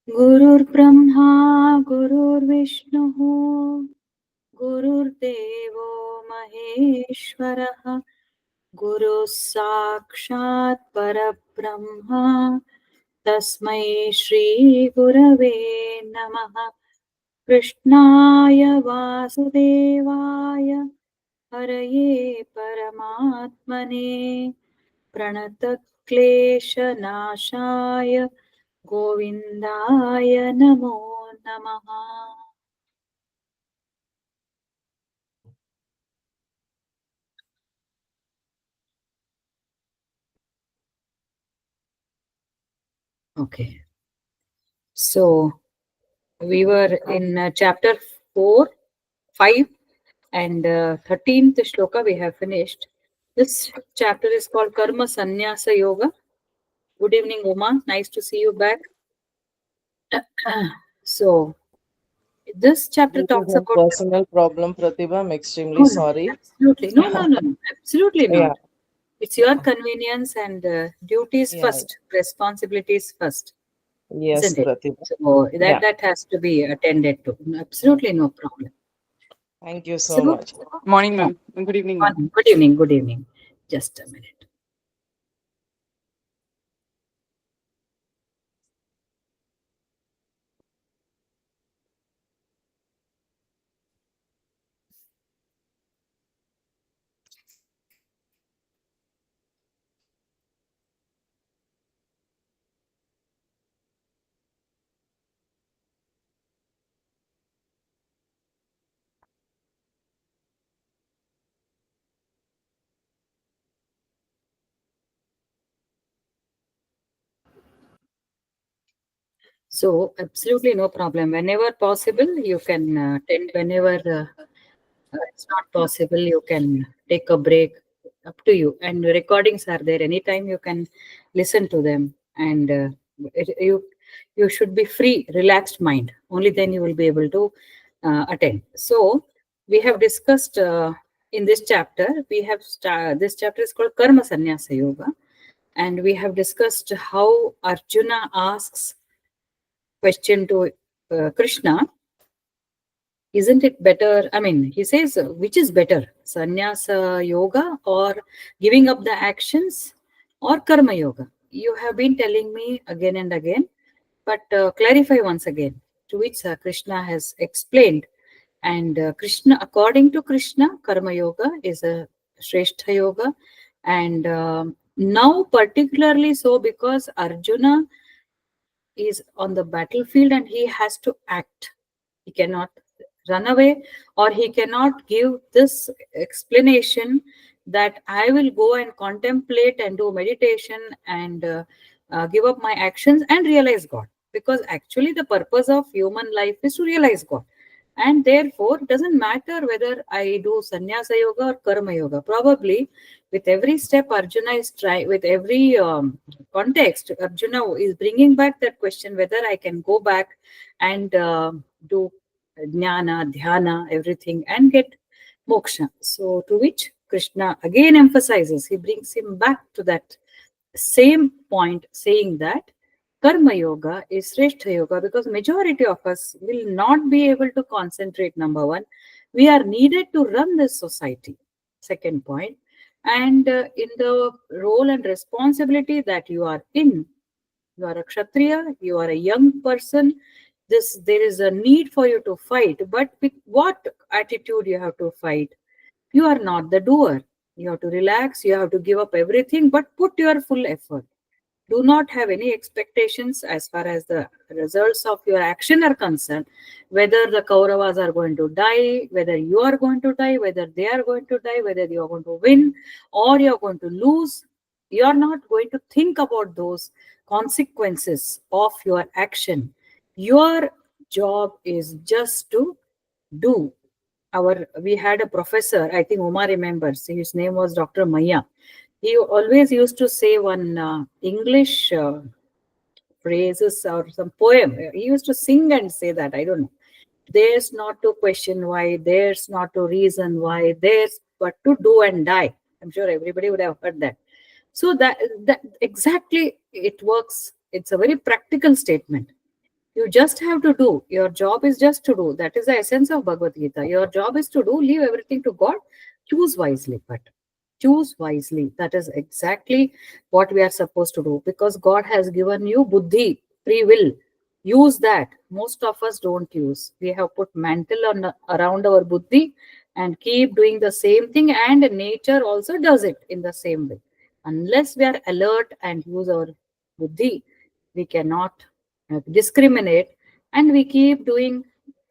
Gurur Brahma, Gurur Vishnu, Gurur Devo Maheshwaraha, Guru Sakshat Parabrahma, Tasmai Shri Gurave Namaha, Krishnaya Vasudevaya, Haraye Paramatmane, Pranatakkleshanashaya, Govindaya Namo Namaha. Okay, so we were in chapter 4, 5, and 13th shloka we have finished. This chapter is called Karma Sannyasa Yoga. Good evening, Uma. Nice to see you back. So, this chapter Due to talks some about. personal problem, Pratibha, I'm extremely No, no, sorry. absolutely. No, no, no, no. Absolutely Yeah, not. It's your convenience and duties yeah, first, responsibilities first, yes, isn't it? Pratibha. So Yeah, that has to be attended to. Absolutely no problem. thank you so So, much. Morning, yeah. ma'am. Good evening, ma'am. Good evening. Good evening. Just a minute. So, absolutely no problem. Whenever possible, you can attend. Whenever it's not possible, you can take a break. Up to you. And recordings are there anytime. You can listen to them, and you should be free, relaxed mind. Only then you will be able to attend. So, we have discussed in this chapter. This chapter is called Karma Sannyasa Yoga, and we have discussed how Arjuna asks question to Krishna, isn't it better? I mean, he says, which is better, sannyasa yoga or giving up the actions or karma yoga? You have been telling me again and again, but clarify once again, to which Krishna has explained. And Krishna, according to Krishna, karma yoga is a Shrestha yoga. And now, particularly so, because Arjuna is on the battlefield and he has to act. He cannot run away, or he cannot give this explanation that I will go and contemplate and do meditation and give up my actions and realize God. Because actually, the purpose of human life is to realize God. And therefore, it doesn't matter whether I do sannyasa yoga or karma yoga. Probably, with every step Arjuna is trying, with every context, Arjuna is bringing back that question whether I can go back and do jnana, dhyana, everything, and get moksha. So, to which Krishna again emphasizes, he brings him back to that same point, saying that karma yoga is Shrestha yoga because majority of us will not be able to concentrate. Number one, we are needed to run this society. Second point, and in the role and responsibility that you are in, you are a kshatriya, you are a young person. This there is a need for you to fight, but with what attitude you have to fight? You are not the doer. You have to relax, you have to give up everything, but put your full effort. Do not have any expectations as far as the results of your action are concerned, whether the Kauravas are going to die, whether you are going to die, whether they are going to die, whether you are going to win or you are going to lose. You are not going to think about those consequences of your action. Your job is just to do. We had a professor, I think Uma remembers, his name was Dr. Maya. He always used to say one English phrases or some poem. He used to sing and say that. I don't know. There's not to question why, there's not to reason why, there's but to do and die. I'm sure everybody would have heard that. So that exactly it works. It's a very practical statement. You just have to do. Your job is just to do. That is the essence of Bhagavad Gita. Your job is to do. Leave everything to God. Choose wisely, but choose wisely. That is exactly what we are supposed to do, because God has given you buddhi, free will. Use that. Most of us don't use. We have put mantle on around our buddhi and keep doing the same thing, and nature also does it in the same way. Unless we are alert and use our buddhi, we cannot discriminate, and we keep doing,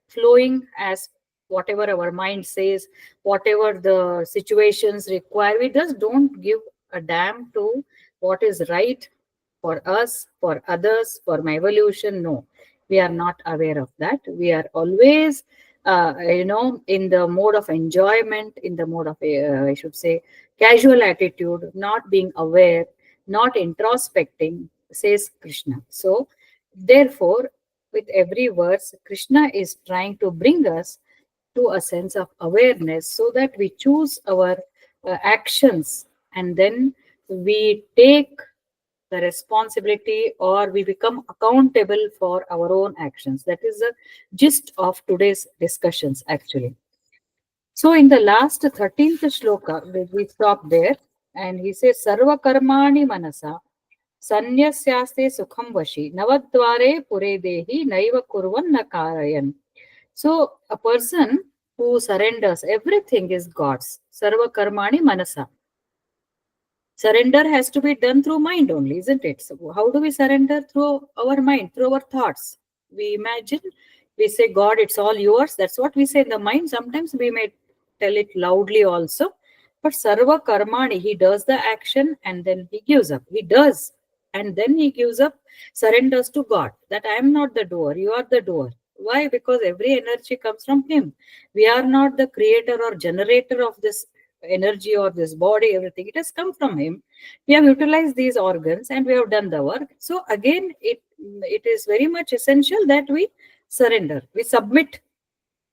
flowing as whatever our mind says, whatever the situations require. We just don't give a damn to what is right for us, for others, for my evolution. No, we are not aware of that. We are always, in the mode of enjoyment, in the mode of, I should say, casual attitude, not being aware, not introspecting, says Krishna. So, therefore, with every verse, Krishna is trying to bring us to a sense of awareness so that we choose our actions, and then we take the responsibility, or we become accountable for our own actions. That is the gist of today's discussions, actually. So, in the last 13th shloka, we stop there, and he says, Sarva karmani manasa sanyasyaste sukham vashi navadvare pure dehi naiva kurvan nakarayan. So, a person who surrenders, everything is God's. Sarva karmani manasa. Surrender has to be done through mind only, isn't it? So how do we surrender? Through our mind, through our thoughts. We imagine, we say, God, it's all yours. That's what we say in the mind. Sometimes we may tell it loudly also. But Sarva Karmani, he does the action and then he gives up. He does. And then he gives up, surrenders to God. That I am not the doer, you are the doer. Why? Because every energy comes from him. We are not the creator or generator of this energy or this body, everything. It has come from him. We have utilized these organs and we have done the work. So again, it is very much essential that we surrender. We submit,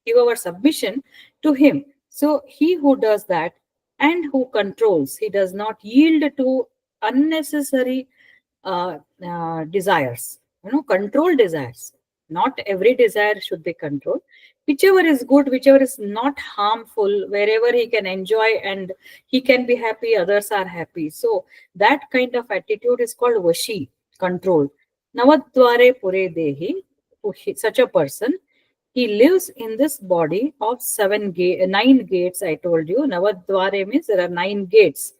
give our submission to him. So he who does that and who controls, he does not yield to unnecessary desires, control desires. Not every desire should be controlled. Whichever is good, whichever is not harmful, wherever he can enjoy and he can be happy, others are happy. So that kind of attitude is called vashi, control. Navadvare pure dehi, such a person, he lives in this body of nine gates. I told you, Navadvare means there are nine gates.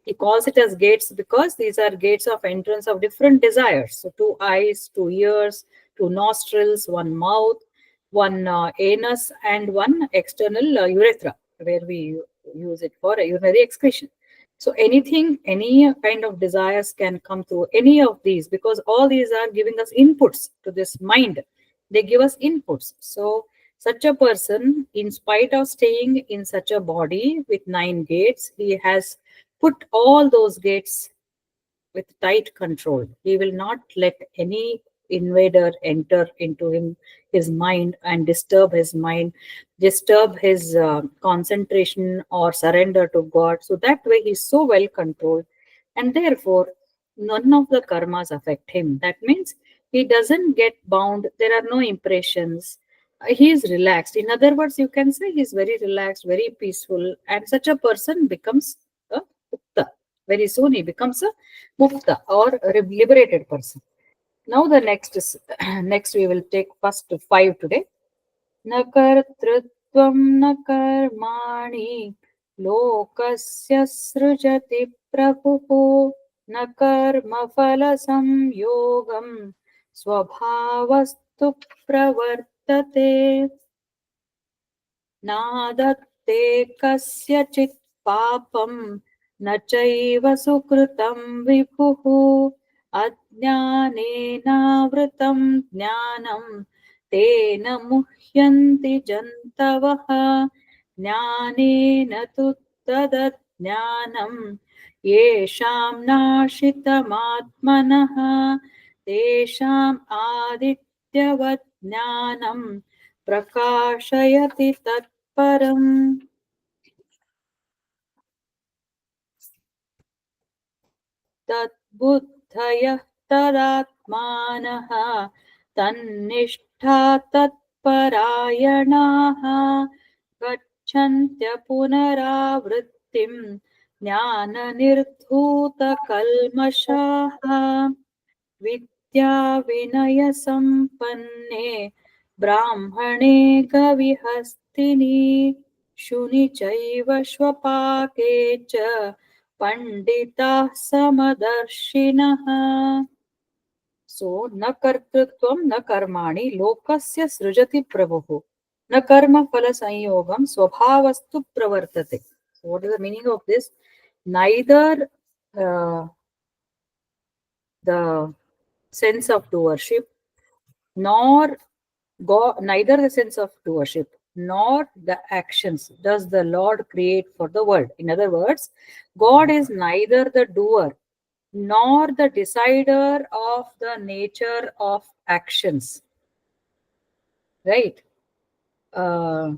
He calls it as gates because these are gates of entrance of different desires. So, two eyes, two ears, two nostrils, one mouth, one anus, and one external urethra, where we use it for urinary excretion. So, anything, any kind of desires can come through any of these, because all these are giving us inputs to this mind. They give us inputs. So, such a person, in spite of staying in such a body with nine gates, he has put all those gates with tight control. He will not let any invader enter into his mind and disturb his mind, disturb his concentration or surrender to God. So that way he's so well controlled, and therefore none of the karmas affect him. That means he doesn't get bound. There are no impressions. He is relaxed. In other words, you can say he's very relaxed, very peaceful, and such a person becomes a mukta. Very soon he becomes a mukta or a liberated person. Now the next is next we will take first five today. न कर्तृत्वं न कर्माणि लोकस्य सृजति प्रभुः न कर्मफलसंयोगं स्वभावस्तु प्रवर्तते नादत्ते कस्यचित् पापं न चैव सुकृतं विभुः अज्ञानेनावृतं ज्ञानं तेन मुह्यन्ति जन्तवः ज्ञानेन तु तदज्ञानं येषां नाशितमात्मनः तेषाम् आदित्यवत् ज्ञानं प्रकाशयति तत्परम् तद्बुद्धयः तदात्मानः तन्निष्ठा तत्परायणाः गच्छन्त्य पुनरावृत्तिम् ज्ञाननिर्धूतकल्मषाः विद्याविनयसम्पन्ने ब्राह्मणे कविहस्तिनि शुनि चैव श्वपाके च पंडिताः समदर्शिनः. So, न कर्तृत्वं न कर्माणि लोकस्य सृजति प्रभुः न कर्म फल संयोगम स्वभावस्तु प्रवर्तते. So, what is the meaning of this? Neither uh, the sense of doership nor God, neither the sense of doership nor the actions does the Lord create for the world. In other words, God is neither the doer nor the decider of the nature of actions, right? Uh,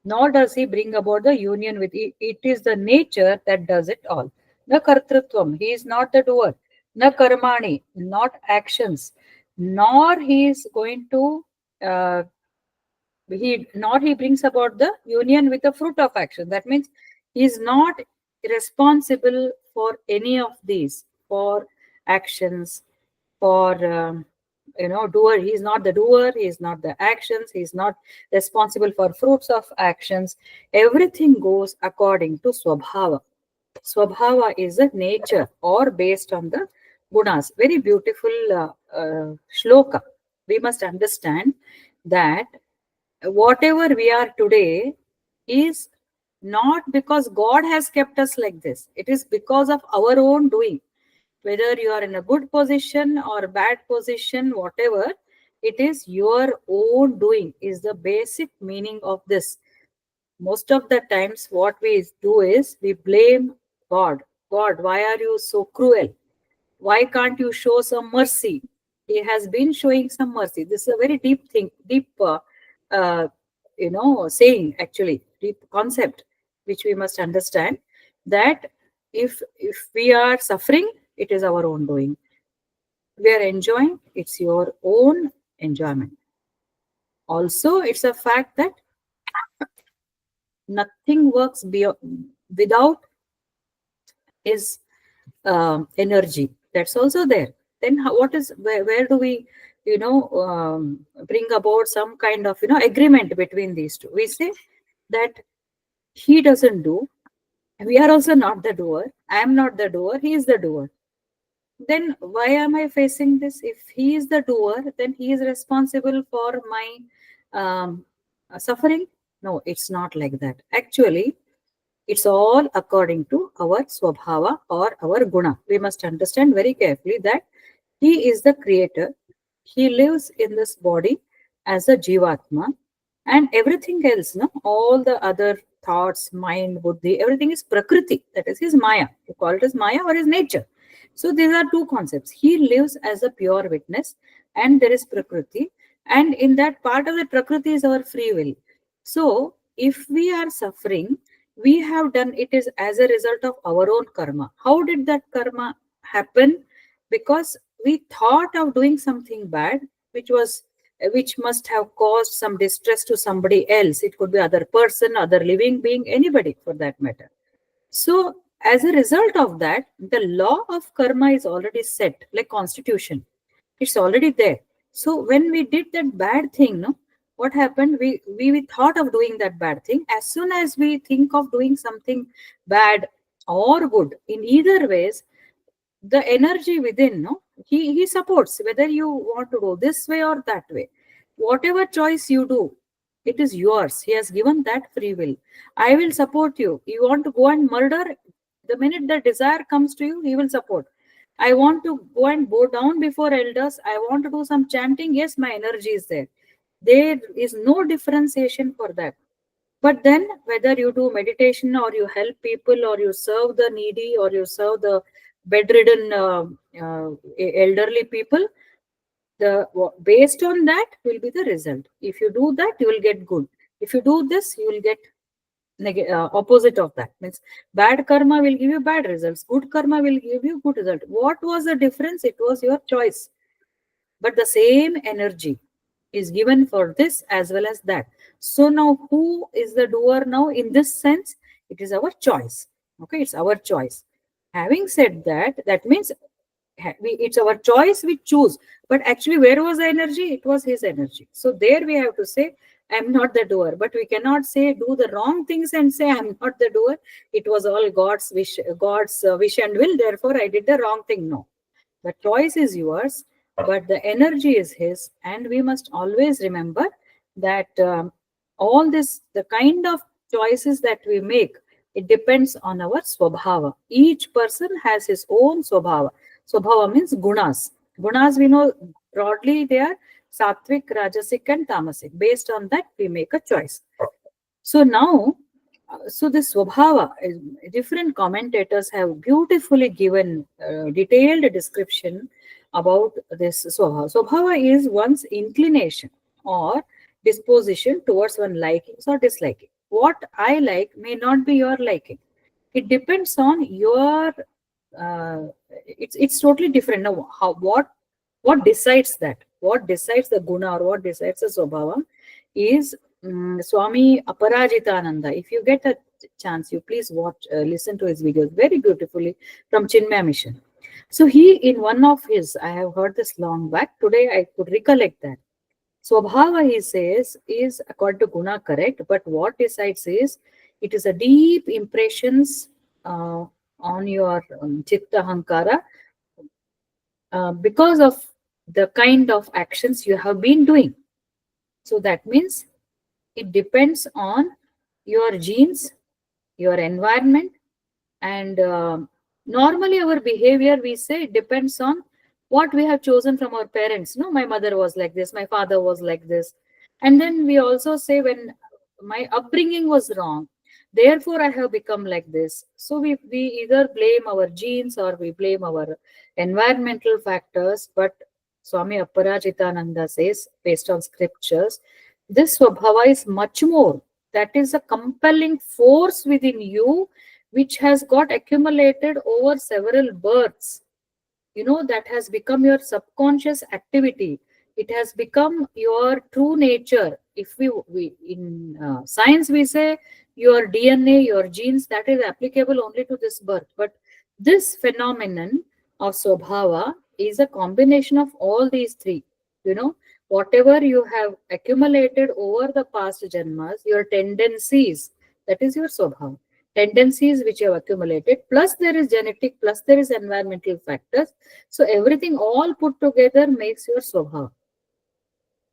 Nor does he bring about the union with it. It is the nature that does it all. Na kartrutvam, he is not the doer. Na karmani, not actions. Nor he is going to uh, he brings about the union with the fruit of action. That means he is not responsible for any of these, for actions, for doer. He is not the doer, he is not the actions, he is not responsible for fruits of actions. Everything goes according to swabhava. Swabhava is a nature or based on the gunas. Very beautiful shloka. We must understand that whatever we are today is not because God has kept us like this. It is because of our own doing. Whether you are in a good position or bad position, whatever, it is your own doing, is the basic meaning of this. Most of the times, what we do is we blame God. God, why are you so cruel? Why can't you show some mercy? He has been showing some mercy. This is a very deep thing, deep uh, saying, actually deep concept, which we must understand, that if we are suffering, it is our own doing. We are enjoying, it's your own enjoyment. Also, it's a fact that nothing works without is energy. That's also there. Then what is, where do we bring about some kind of agreement between these two? We say that he doesn't do, we are also not the doer, I am not the doer, he is the doer. Then why am I facing this? If he is the doer, then he is responsible for my suffering. No, it's not like that. Actually, it's all according to our swabhava or our guna. We must understand very carefully that he is the creator. He lives in this body as a jivatma, and everything else, no, all the other thoughts, mind, buddhi, everything is prakriti. That is his maya. You call it as maya or his nature. So these are two concepts. He lives as a pure witness, and there is prakriti, and in that part of the prakriti is our free will. So if we are suffering, we have done it is as a result of our own karma. How did that karma happen? Because we thought of doing something bad, which must have caused some distress to somebody else. It could be other person, other living being, anybody for that matter. So as a result of that, the law of karma is already set, like constitution. It's already there. So when we did that bad thing, no, what happened? We thought of doing that bad thing. As soon as we think of doing something bad or good, in either ways, the energy within, no, he supports whether you want to go this way or that way. Whatever choice you do, it is yours. He has given that free will. I will support you. You want to go and murder, the minute the desire comes to you, he will support. I want to go and bow down before elders, I want to do some chanting, yes, my energy is there. There is no differentiation for that. But then, whether you do meditation or you help people or you serve the needy or you serve the bedridden elderly people, based on that will be the result. If you do that, you will get good. If you do this, you will get opposite of that. Means bad karma will give you bad results. Good karma will give you good result. What was the difference? It was your choice. but the same energy is given for this as well as that. So now who is the doer now in this sense? It is our choice. Okay, it's our choice. Having said that, that means it's our choice we choose. But actually, where was the energy? It was his energy. So there we have to say, I'm not the doer. But we cannot say do the wrong things and say I'm not the doer. It was all God's wish and will. Therefore, I did the wrong thing. No, the choice is yours, but the energy is his. And we must always remember that all this, the kind of choices that we make, it depends on our swabhava. Each person has his own swabhava. Swabhava means gunas. Gunas, we know broadly they are sattvic, rajasic, and tamasic. Based on that, we make a choice. So now, so this Swabhava, different commentators have beautifully given detailed description about this Swabhava. Swabhava is one's inclination or disposition towards one likings or disliking. What I like may not be your liking. It depends on your. It's totally different. Now, what decides that? What decides the guna or what decides the Swabhava is Swami Aparajitananda. If you get a chance, you please listen to his videos very beautifully from Chinmaya Mission. So he, in one of his, I have heard this long back. Today I could recollect that. Swabhava, he says, is according to Guna correct, but what decides is it is a deep impressions on your Chitta Hankara because of the kind of actions you have been doing. So that means it depends on your genes, your environment, and normally our behavior, we say, depends on what we have chosen from our parents. No, my mother was like this, my father was like this. And then we also say, when my upbringing was wrong, therefore I have become like this. So we either blame our genes or we blame our environmental factors. But Swami Aparajitananda says, based on scriptures, this Swabhava is much more. That is a compelling force within you which has got accumulated over several births. That has become your subconscious activity. It has become your true nature. If we in science we say your DNA, your genes, that is applicable only to this birth. But this phenomenon of Swabhava is a combination of all these three. Whatever you have accumulated over the past janmas, your tendencies, that is your Swabhava. Tendencies which you have accumulated, plus there is genetic, plus there is environmental factors. So everything all put together makes your Swabhava.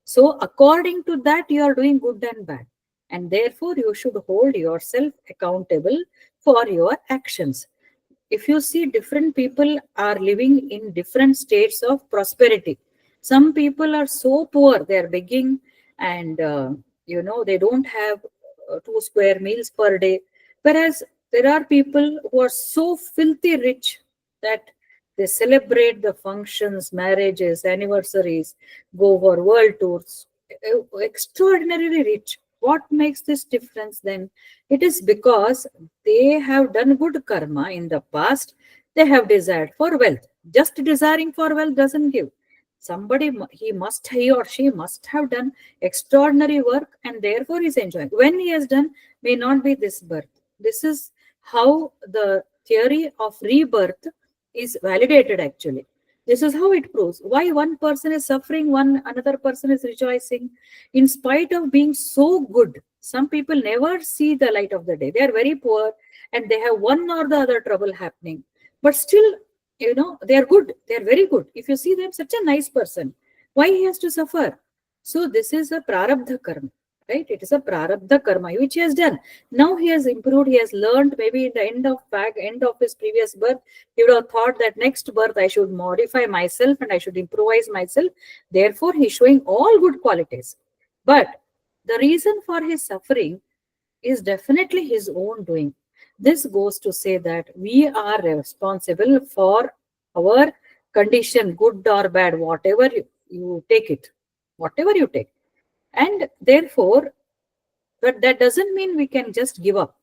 So according to that, you are doing good and bad. And therefore, you should hold yourself accountable for your actions. If you see, different people are living in different states of prosperity. Some people are so poor, they are begging, and they don't have 2 square meals per day. Whereas there are people who are so filthy rich that they celebrate the functions, marriages, anniversaries, go for world tours, extraordinarily rich. What makes this difference then? It is because they have done good karma in the past. They have desired for wealth. Just desiring for wealth doesn't give. He or she must have done extraordinary work, and therefore is enjoying. When he has done, may not be this birth. This is how the theory of rebirth is validated actually. This is how it proves why one person is suffering, another person is rejoicing. In spite of being so good, some people never see the light of the day. They are very poor and they have one or the other trouble happening. But still, they are good. They are very good. If you see them, such a nice person. Why he has to suffer? So this is a prarabdha karma, right? It is a prarabdha karma which he has done. Now he has improved. He has learned. Maybe in the end of his previous birth, he would have thought that next birth I should modify myself and I should improvise myself. Therefore, he's showing all good qualities. But the reason for his suffering is definitely his own doing. This goes to say that we are responsible for our condition, good or bad, whatever you take it, whatever you take. And therefore, but that doesn't mean we can just give up.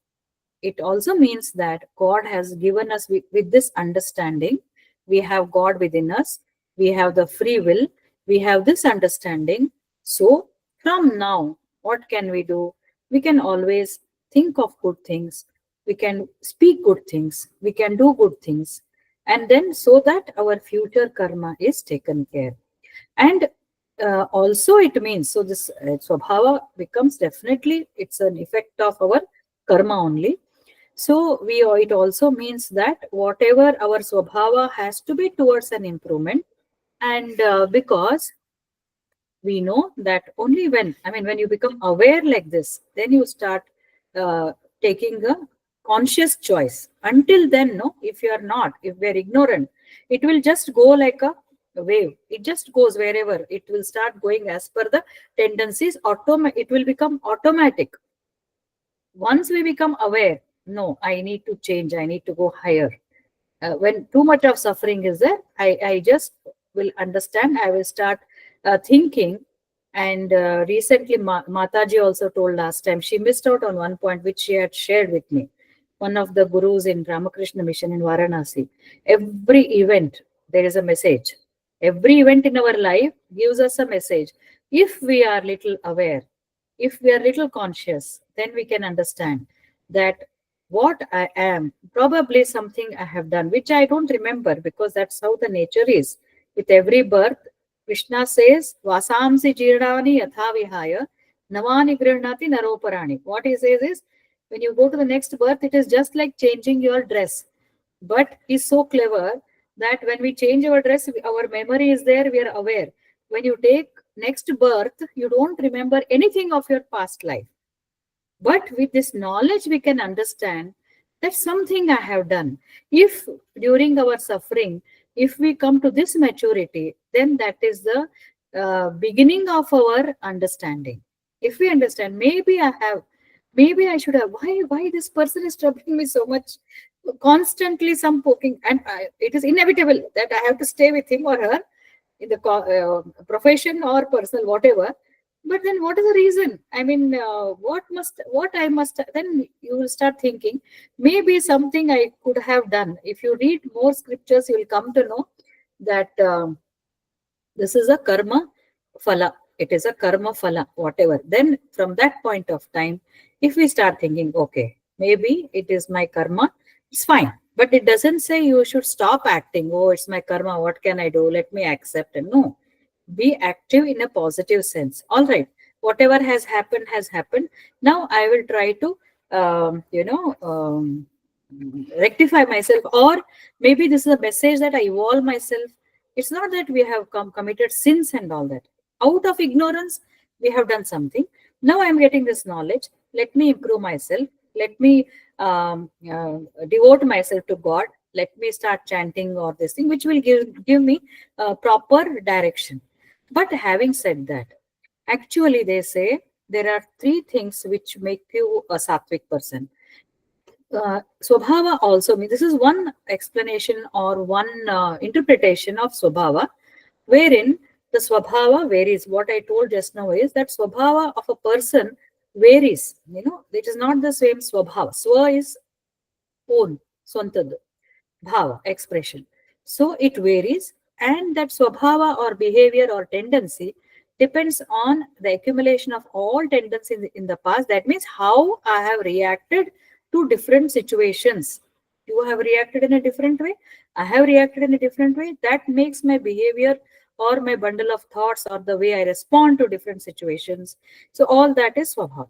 It also means that God has given us with this understanding. We have God within us. We have the free will. We have this understanding. So from now, what can we do? We can always think of good things. We can speak good things. We can do good things. And then so that our future karma is taken care. And also it means, so this swabhava becomes definitely, it's an effect of our karma only. So it also means that whatever our swabhava has to be towards an improvement. And because we know that only when, I mean, when you become aware like this, then you start uh, taking a conscious choice. Until then, no, if you are not, if we are ignorant, it will just go like a wave. It just goes wherever. It will start going as per the tendencies. It will become automatic. Once we become aware, no, I need to change. I need to go higher. When too much of suffering is there, I just will understand. I will start thinking. And recently, Mataji also told last time, she missed out on one point which she had shared with me. One of the gurus in Ramakrishna Mission in Varanasi. Every event, there is a message. Every event in our life gives us a message. If we are little aware, if we are little conscious, then we can understand that what I am, probably something I have done, which I don't remember because that's how the nature is. With every birth, Krishna says, Vasamsi jirani yatha vihaya, navani grihnati naroparani. What he says is, when you go to the next birth, it is just like changing your dress. But he's so clever that when we change our dress, our memory is there, we are aware. When you take next birth, you don't remember anything of your past life. But with this knowledge, we can understand that something I have done. If during our suffering, if we come to this maturity, then that is the beginning of our understanding. If we understand, maybe I should have, why this person is troubling me so much? Constantly some poking, and it is inevitable that I have to stay with him or her in the profession or personal, whatever. But then what is the reason? I mean, what I must, then you will start thinking, maybe something I could have done. If you read more scriptures, you will come to know that this is a karma phala. It is a karma phala, whatever. Then from that point of time, if we start thinking, okay, maybe it is my karma, it's fine. But it doesn't say you should stop acting. Oh, it's my karma. What can I do? Let me accept it. No, be active in a positive sense. All right, whatever has happened has happened. Now I will try to rectify myself, or maybe this is a message that I evolve myself. It's not that we have committed sins and all that. Out of ignorance we have done something. Now I am getting this knowledge. Let me improve myself. Let me devote myself to God. Let me start chanting or this thing, which will give me proper direction. But having said that, actually they say there are three things which make you a sattvic person. Swabhava also means, this is one explanation or one interpretation of Swabhava, wherein the Swabhava varies. What I told just now is that Swabhava of a person varies. It is not the same Swabhava. Swa is own, swantad, bhava, expression. So it varies, and that swabhava or behavior or tendency depends on the accumulation of all tendencies in the past. That means how I have reacted to different situations. You have reacted in a different way. I have reacted in a different way. That makes my behavior or my bundle of thoughts or the way I respond to different situations. So all that is swabhava.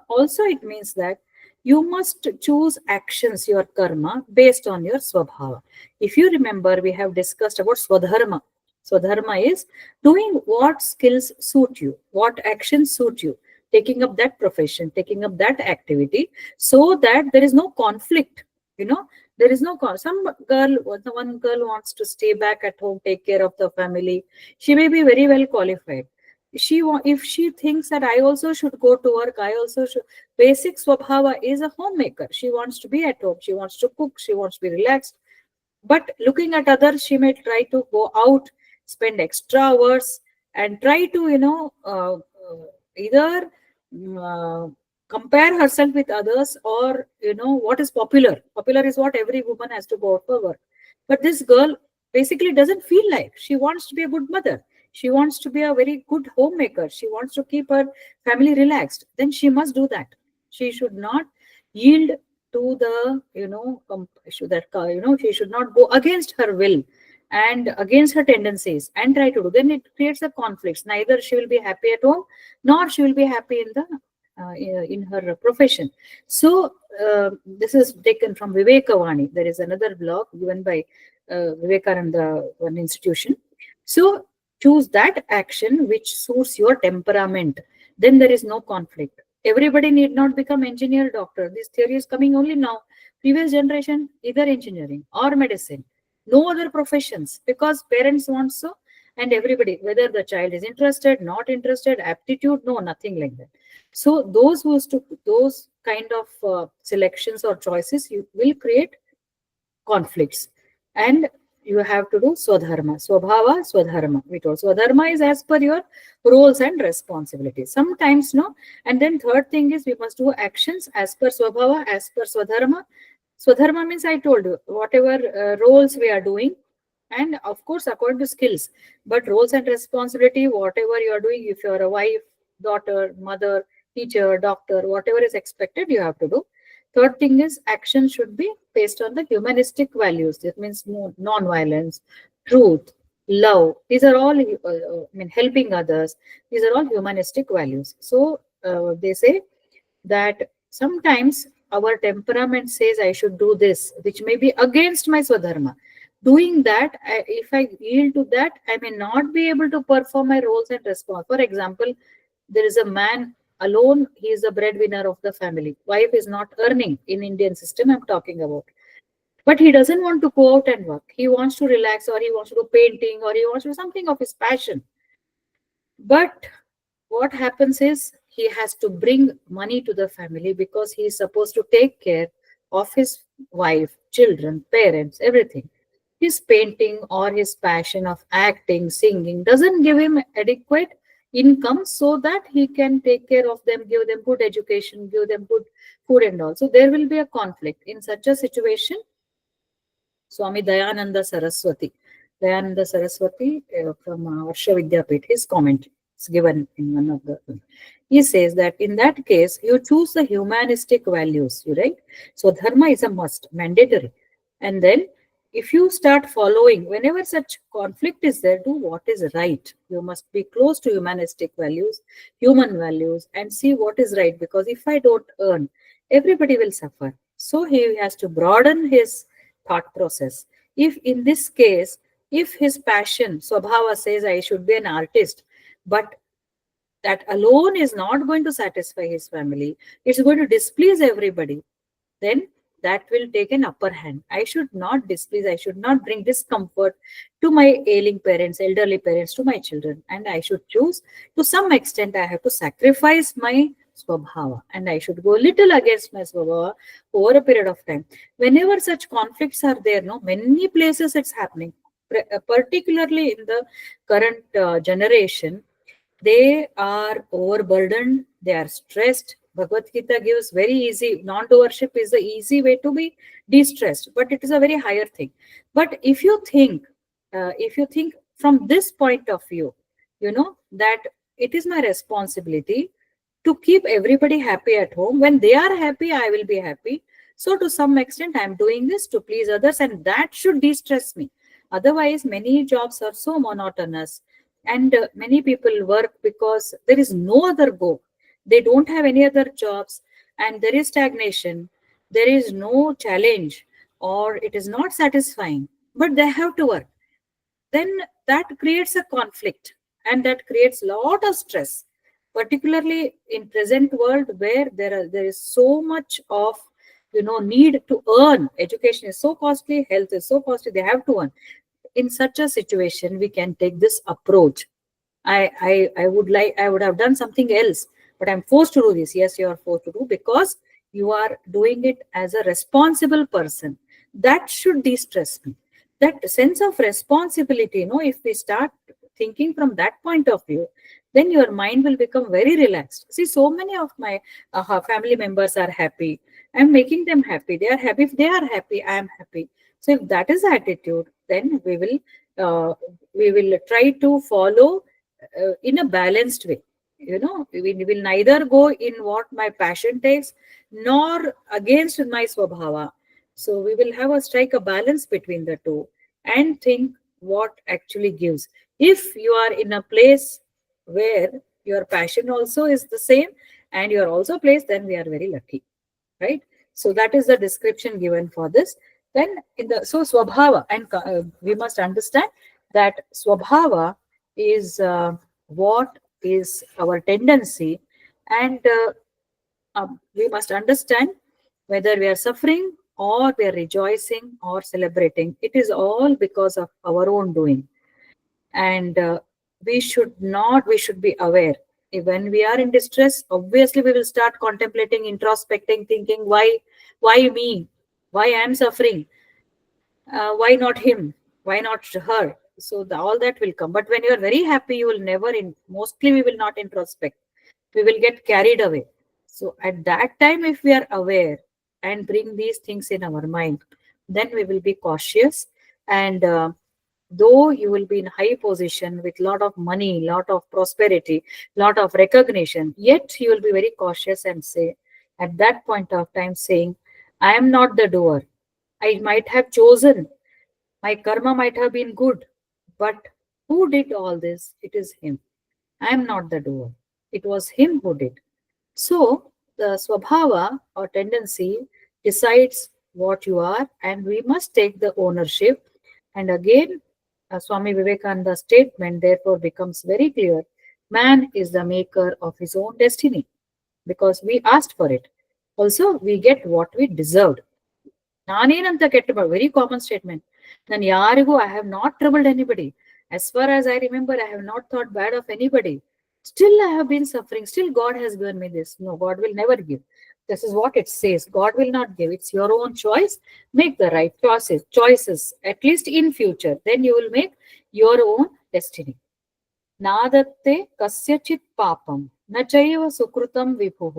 Also, it means that you must choose actions, your karma, based on your swabhava. If you remember, we have discussed about swadharma. Swadharma is doing what skills suit you, what actions suit you, taking up that profession, taking up that activity, so that there is no conflict. There is no some girl, one girl wants to stay back at home, take care of the family. She may be very well qualified. If she thinks that I also should go to work, I also should. Basic swabhava is a homemaker. She wants to be at home. She wants to cook. She wants to be relaxed. But looking at others, she may try to go out, spend extra hours, and try to, either compare herself with others, or, what is popular. Popular is what every woman has to go out for work. But this girl basically doesn't feel like. She wants to be a good mother. She wants to be a very good homemaker. She wants to keep her family relaxed. Then she must do that. She should not yield to the, should that, she should not go against her will and against her tendencies and try to do. Then it creates a conflict. Neither she will be happy at home, nor she will be happy in the in her profession. So this is taken from Vivekavani. There is another blog given by Vivekananda, one institution. So choose that action which suits your temperament. Then there is no conflict. Everybody need not become engineer, doctor. This theory is coming only now. Previous generation, either engineering or medicine. No other professions, because parents want so, and everybody, whether the child is interested, not interested, aptitude, no, nothing like that. So those who to those kind of selections or choices, you will create conflicts. And you have to do swadharma, swabhava, swadharma. We told swadharma is as per your roles and responsibilities. Sometimes no. And then third thing is we must do actions as per swabhava, as per swadharma. Swadharma means I told you whatever roles we are doing, and of course according to skills. But roles and responsibility, whatever you are doing, if you are a wife, daughter, mother, teacher, doctor, whatever is expected, you have to do. Third thing is action should be based on the humanistic values. That means non-violence, truth, love. These are all, helping others. These are all humanistic values. So they say that sometimes our temperament says I should do this, which may be against my swadharma. Doing that, if I yield to that, I may not be able to perform my roles and response. For example, there is a man alone, he is the breadwinner of the family. Wife is not earning in Indian system, I'm talking about. But he doesn't want to go out and work. He wants to relax, or he wants to do painting, or he wants to do something of his passion. But what happens is he has to bring money to the family because he is supposed to take care of his wife, children, parents, everything. His painting or his passion of acting, singing doesn't give him adequate income so that he can take care of them, give them good education, give them good food and all. So there will be a conflict. In such a situation, Swami Dayananda Saraswati. Dayananda Saraswati from Varsha Vidyapit, his comment is given in one of the. He says that in that case, you choose the humanistic values, you right? So dharma is a must, mandatory. And then if you start following, whenever such conflict is there, do what is right. You must be close to humanistic values, human values, and see what is right. Because if I don't earn, everybody will suffer. So he has to broaden his thought process. If in this case, if his passion, Swabhava says I should be an artist, but that alone is not going to satisfy his family, it's going to displease everybody, then that will take an upper hand. I should not displease, I should not bring discomfort to my ailing parents, elderly parents, to my children. And I should choose, to some extent, I have to sacrifice my swabhava and I should go a little against my swabhava over a period of time. Whenever such conflicts are there, no, many places it's happening, particularly in the current generation. They are overburdened, they are stressed. Bhagavad Gita gives very easy, non-doership is the easy way to be de-stressed, but it is a very higher thing. But if you think from this point of view, that it is my responsibility to keep everybody happy at home. When they are happy, I will be happy. So to some extent, I am doing this to please others, and that should de-stress me. Otherwise, many jobs are so monotonous, and many people work because there is no other go. They don't have any other jobs, and there is stagnation. There is no challenge, or it is not satisfying, but they have to work. Then that creates a conflict, and that creates a lot of stress, particularly in present world where there is so much of need to earn. Education is so costly, health is so costly, they have to earn. In such a situation, we can take this approach. I would have done something else, but I'm forced to do this. Yes, you are forced to do, because you are doing it as a responsible person. That should de-stress me. That sense of responsibility, if we start thinking from that point of view, then your mind will become very relaxed. See, so many of my family members are happy. I'm making them happy. They are happy. If they are happy, I am happy. So if that is the attitude, then we will try to follow in a balanced way. We will neither go in what my passion takes nor against my swabhava. So we will have a strike a balance between the two and think what actually gives. If you are in a place where your passion also is the same and you are also placed, then we are very lucky, right? So that is the description given for this. Then in the so swabhava, and we must understand that swabhava is what is our tendency, and we must understand whether we are suffering or we are rejoicing or celebrating. It is all because of our own doing, and we should be aware. When we are in distress, obviously we will start contemplating, introspecting, thinking, why me, why I am suffering, why not him, why not her. So all that will come, but when you are very happy, you will never mostly we will not introspect, we will get carried away. So at that time, if we are aware and bring these things in our mind, then we will be cautious. And though you will be in high position with lot of money, lot of prosperity, lot of recognition, yet you will be very cautious and say, at that point of time, saying, I am not the doer. I might have chosen, my karma might have been good, but who did all this? It is him. I am not the doer. It was him who did. So the swabhava or tendency decides what you are, and we must take the ownership. And again, Swami Vivekananda's statement therefore becomes very clear: man is the maker of his own destiny because we asked for it. Also, we get what we deserved. ನಾನೇನಂತ ಕೆಟ್ಟ very common statement. ನಾನು ಯಾರಿಗೂ I have not troubled anybody. As far as I remember, I have not thought bad of anybody. Still, I have been suffering. Still, God has given me this. No, God will never give. This is what it says. God will not give. It's your own choice. Make the right choices, at least in future. Then you will make your own destiny. नादत्ते कस्यचित् पापं न चैव सुकृतं विभुः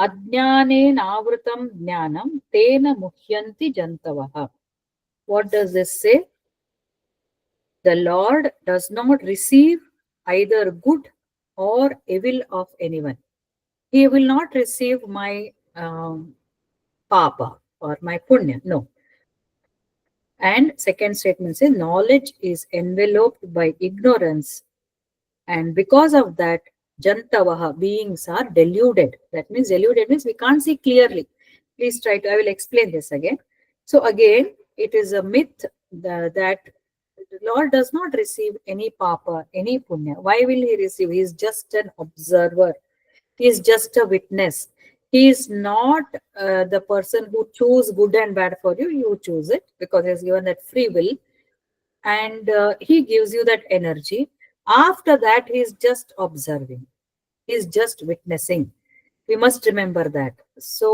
अज्ञानेनावृतं ज्ञानं तेन मुह्यन्ति जन्तवः. What does this say? The Lord does not receive either good or evil of anyone. He will not receive my papa or my punya. No. And second statement says, knowledge is enveloped by ignorance, and because of that, jantavaha, beings are deluded. That means deluded means we can't see clearly. Please try to, I will explain this again. So again, it is a myth that the Lord does not receive any papa, any punya. Why will he receive? He is just an observer. He is just a witness. He is not the person who choose good and bad for you. You choose it because he has given that free will, and he gives you that energy. After that, he is just observing, he is just witnessing. We must remember that. So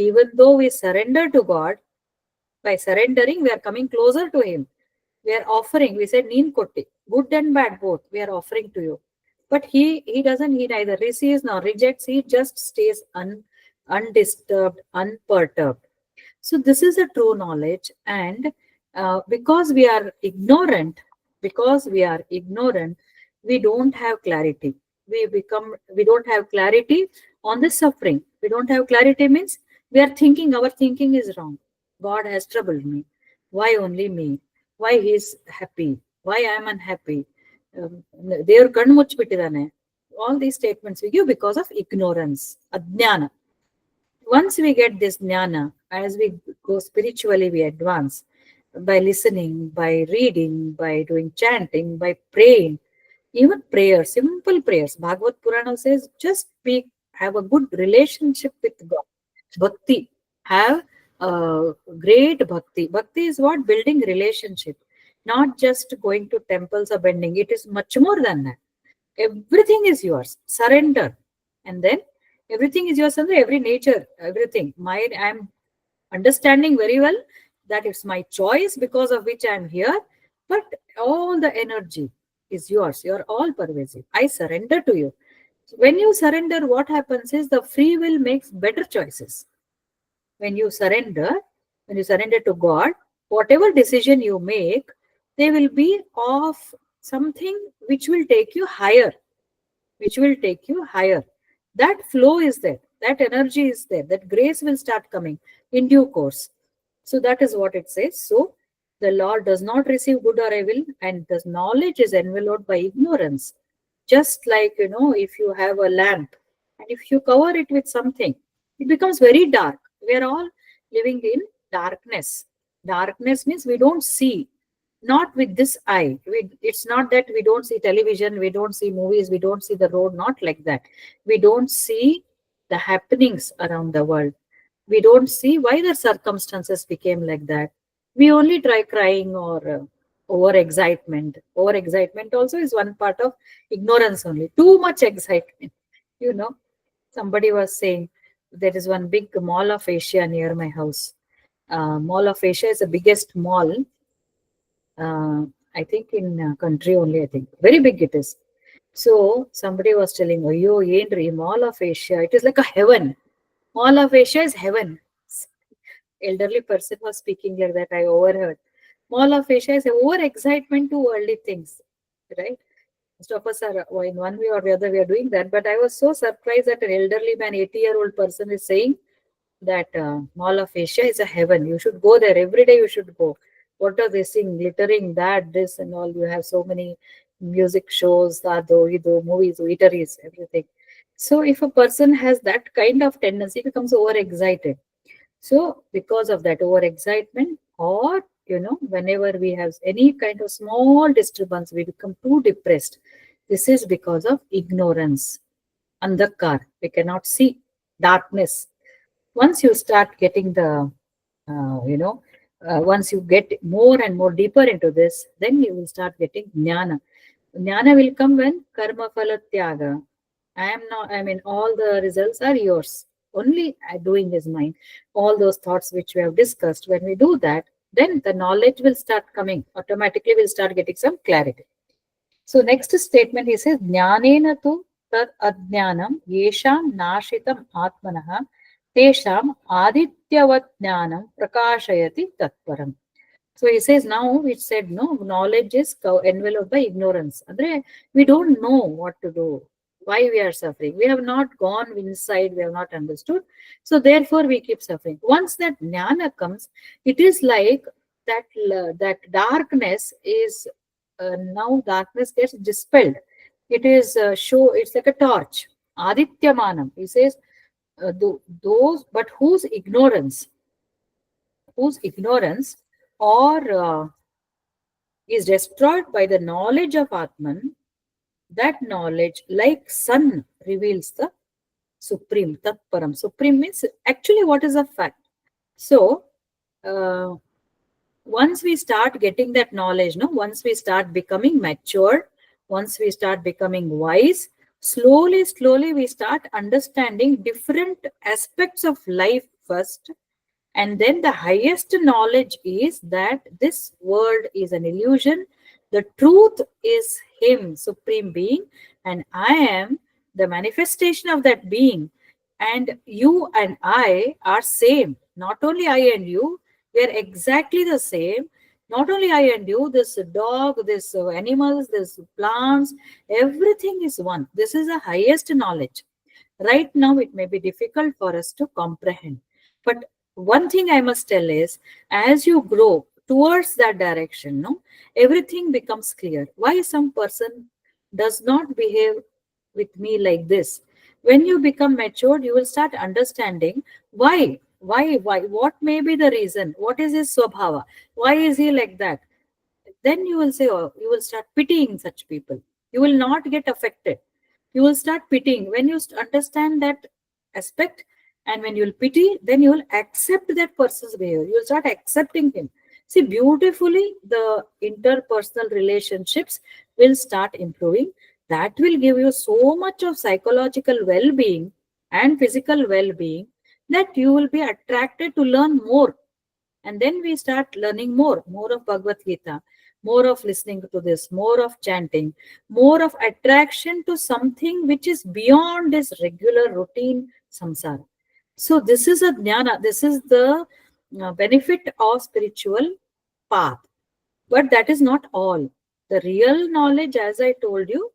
even though we surrender to God, by surrendering we are coming closer to him. We are offering, we said neen kotti, good and bad both we are offering to you. But he doesn't, he neither receives nor rejects, he just stays undisturbed, unperturbed. So this is a true knowledge, and because we are ignorant, we don't have clarity. We don't have clarity on the suffering. We don't have clarity means we are thinking our thinking is wrong. God has troubled me. Why only me? Why he is happy? Why I am unhappy? ದೇವ್ರ ಕಣ್ಣು ಮುಚ್ಚಿಬಿಟ್ಟಿದ್ದಾನೆ. All these statements we give because of ignorance, ajnana. Once we get this jnana, as we go spiritually, we advance by listening, by reading, by doing chanting, by praying, even prayers, simple prayers. Bhagavad Purana says just speak, have a good relationship with God. Bhakti, have great bhakti. Bhakti is what? Building relationship, not just going to temples or bending. It is much more than that. Everything is yours. Surrender, and then everything is yours. Under every nature, everything. I'm understanding very well that it's my choice because of which I'm here, but all the energy is yours. You're all pervasive. I surrender to you. When you surrender, what happens is the free will makes better choices. When you surrender, to God, whatever decision you make, they will be of something which will take you higher. which will take you higher. That flow is there, that energy is there, that grace will start coming in due course. So that is what it says. So the Lord does not receive good or evil, and the knowledge is enveloped by ignorance. Just like, if you have a lamp and if you cover it with something, it becomes very dark. We are all living in darkness. Darkness means we don't see, not with this eye. It's not that we don't see television, we don't see movies, we don't see the road, not like that. We don't see the happenings around the world. We don't see why the circumstances became like that. We only try crying or over excitement. Over excitement also is one part of ignorance only. Too much excitement. You know, somebody was saying there is one big mall of Asia near my house. Mall of Asia is the biggest mall, uh, I think in country only. I think very big it is. So somebody was telling, "Oh, Yendri, Mall of Asia, it is like a heaven. Mall of Asia is heaven." Elderly person was speaking like that. I overheard. Mall of Asia is over excitement to worldly things, right? Most of us are in one way or the other we are doing that. But I was so surprised that an elderly man, 80-year-old person, is saying that Mall of Asia is a heaven. You should go there every day. You should go. What are they saying? Glittering, that, this, and all. You have so many music shows, ado, ido, movies, eateries, everything. So if a person has that kind of tendency, he becomes overexcited. So because of that overexcitement, or whenever we have any kind of small disturbance, we become too depressed. This is because of ignorance. Andhakar, we cannot see, darkness. Once you start getting the, once you get more and more deeper into this, then you will start getting jnana. Jnana will come when karma phala tyaga. I mean, all the results are yours. Only doing is mine. All those thoughts which we have discussed, when we do that, then the knowledge will start coming. Automatically, we'll start getting some clarity. So next statement he says, Jnanena tu tad ajnanam yesham nashitam atmanah tesham adityavat jnanam prakashayati tatparam. So he says now it said no, knowledge is enveloped by ignorance. Andre, we don't know what to do, why we are suffering. We have not gone inside, we have not understood. So therefore we keep suffering. Once that jnana comes, it is like that darkness is now darkness gets dispelled. It is it's like a torch. Adityamanam. He says those, but whose ignorance or is destroyed by the knowledge of Atman, that knowledge, like sun, reveals the supreme, Tatparam. Supreme means actually what is a fact. So, uh, once we start getting that knowledge, no, once we start becoming mature, once we start becoming wise, slowly, slowly we start understanding different aspects of life first, and then the highest knowledge is that this world is an illusion. The truth is Him, Supreme Being, and I am the manifestation of that being. And you and I are same. Not only I and you, we are exactly the same. Not only I and you, this dog, this animals, this plants, everything is one. This is the highest knowledge. Right now, it may be difficult for us to comprehend. But one thing I must tell is, as you grow towards that direction, no, everything becomes clear. Why some person does not behave with me like this? When you become matured, you will start understanding why, what may be the reason, what is his swabhava, why is he like that? Then you will say, oh, you will start pitying such people. You will not get affected. You will start pitying. When you understand that aspect, and when you will pity, then you will accept that person's behavior. You will start accepting him. See, beautifully, the interpersonal relationships will start improving. That will give you so much of psychological well being and physical well being that you will be attracted to learn more. And then we start learning more of Bhagavad Gita, more of listening to this, more of chanting, more of attraction to something which is beyond this regular routine samsara. So this is a jnana, this is the benefit of spiritual path. But that is not all. The real knowledge, as I told you,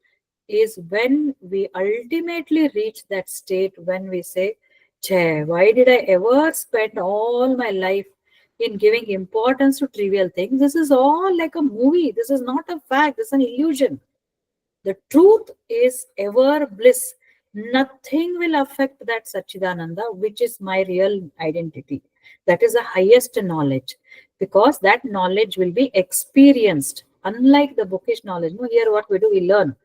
is when we ultimately reach that state when we say, Che, why did I ever spend all my life in giving importance to trivial things? This is all like a movie. This is not a fact. This is an illusion. The truth is ever bliss. Nothing will affect that Sachidananda, which is my real identity. That is the highest knowledge, because that knowledge will be experienced. Unlike the bookish knowledge, no, here what we do, we learn.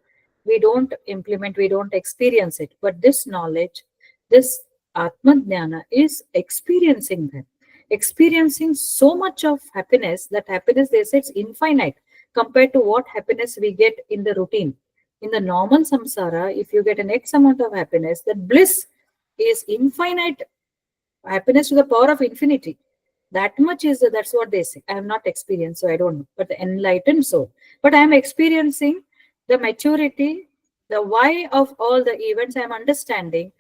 We don't implement, we don't experience it. But this knowledge, this Atma Jnana is experiencing them. Experiencing so much of happiness, that happiness, they say, it's infinite compared to what happiness we get in the routine. In the normal samsara, if you get an X amount of happiness, that bliss is infinite happiness to the power of infinity. That much is, that's what they say. I have not experienced, so I don't know. But the enlightened soul. But I am experiencing the maturity, the why of all the events I am understanding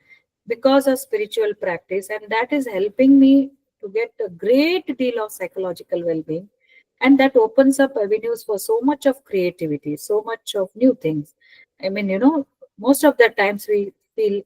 because of spiritual practice, and that is helping me to get a great deal of psychological well-being, and that opens up avenues for so much of creativity, so much of new things. I mean, most of the times we feel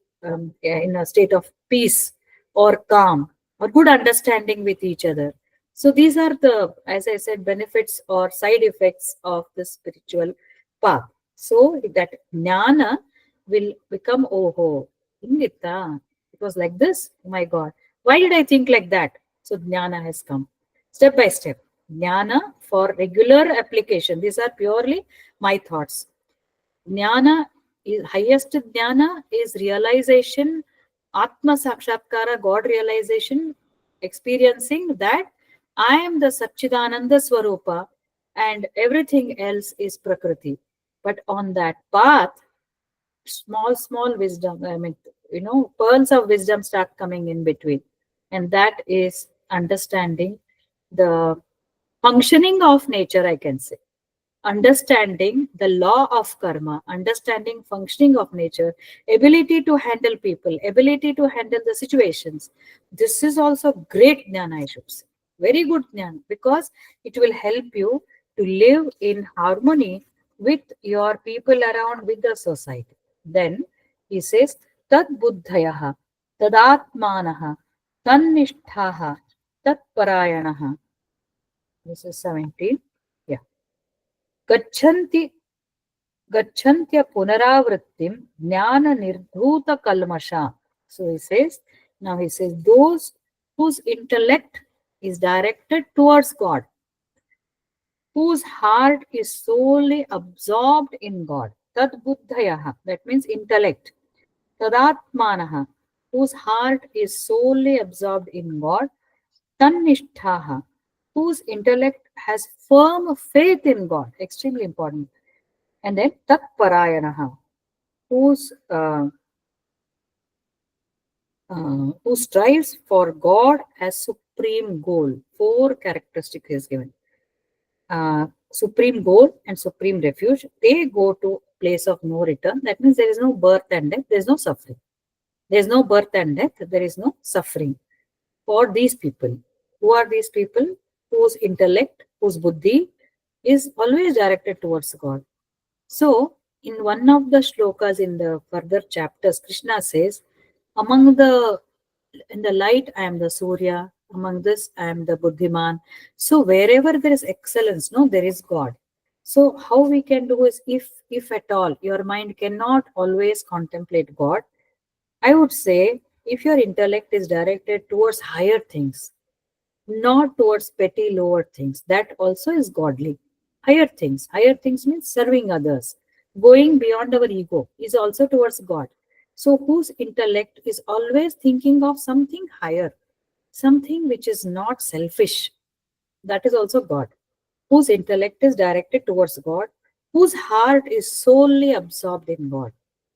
in a state of peace or calm or good understanding with each other. So these are the, as I said, benefits or side effects of the spiritual path. So that jnana will become, oh, Indita, it was like this. Oh my God. Why did I think like that? So jnana has come. Step by step. Jnana for regular application. These are purely my thoughts. Jnana is highest jnana is realization, Atma Sakshatkara, God realization, experiencing that I am the Satchidananda Swarupa and everything else is Prakriti. But on that path, small wisdom, I mean, pearls of wisdom start coming in between. And that is understanding the functioning of nature, I can say, understanding the law of karma, understanding functioning of nature, ability to handle people, ability to handle the situations. This is also great jnana, I should say. Very good jnana, because it will help you to live in harmony with your people around, with the society. Then he says, Tad buddhayaha, tadatmanaha, tannishtaha, tat parayanaha. This is 17. Yeah. गच्छन्ति गच्छन्त्य पुनरावृत्तिं ज्ञान निर्धूत kalmasha. So he says those whose intellect is directed towards God, whose heart is solely absorbed in God, tad buddhayaha, that means intellect, tadatmanaha, whose heart is solely absorbed in God, tannishtaha, whose intellect has firm faith in God, extremely important. And then tat parayanaha, who strives for God as supreme goal. Four characteristics is given. Supreme goal and supreme refuge. They go to place of no return. That means there is no birth and death. There is no suffering. There is no birth and death. There is no suffering for these people. Who are these people? Whose intellect, whose buddhi is always directed towards God. So, in one of the shlokas in the further chapters, Krishna says, among the in the light, I am the Surya. Among this, I am the Buddhiman. So, wherever there is excellence, no, there is God. So, how we can do is, if at all your mind cannot always contemplate God, I would say, if your intellect is directed towards higher things, not towards petty lower things, that also is godly. Higher things means serving others, going beyond our ego is also towards God. So whose intellect is always thinking of something higher, something which is not selfish, that is also God. Whose intellect is directed towards God, whose heart is solely absorbed in God,